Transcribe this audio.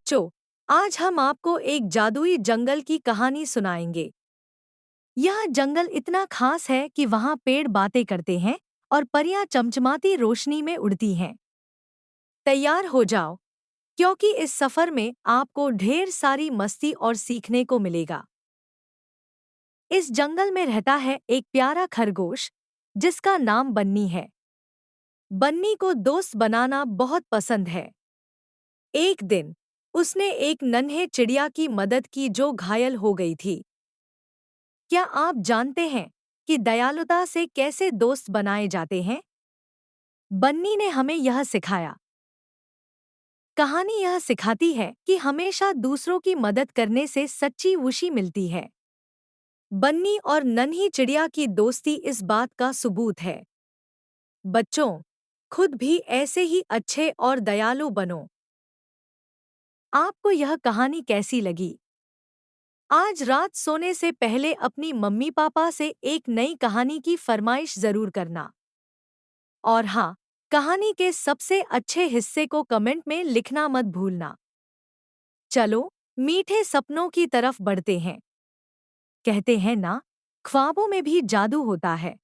बच्चों, आज हम आपको एक जादुई जंगल की कहानी सुनाएंगे। यह जंगल इतना खास है कि वहाँ पेड़ बातें करते हैं और परियां चमचमाती रोशनी में उड़ती हैं। तैयार हो जाओ, क्योंकि इस सफर में आपको ढेर सारी मस्ती और सीखने को मिलेगा। इस जंगल में रहता है एक प्यारा खरगोश, जिसका नाम बन्नी है। बन्नी को दोस्त बनाना बहुत पसंद है। एक दिन उसने एक नन्हे चिड़िया की मदद की जो घायल हो गई थी। क्या आप जानते हैं कि दयालुता से कैसे दोस्त बनाए जाते हैं? बन्नी ने हमें यह सिखाया। कहानी यह सिखाती है कि हमेशा दूसरों की मदद करने से सच्ची खुशी मिलती है। बन्नी और नन्ही चिड़िया की दोस्ती इस बात का सबूत है। बच्चों, खुद भी ऐसे ही अच्छे और दयालु बनो। आपको यह कहानी कैसी लगी? आज रात सोने से पहले अपनी मम्मी पापा से एक नई कहानी की फरमाइश जरूर करना। और हाँ, कहानी के सबसे अच्छे हिस्से को कमेंट में लिखना मत भूलना। चलो, मीठे सपनों की तरफ बढ़ते हैं। कहते हैं ना, ख्वाबों में भी जादू होता है।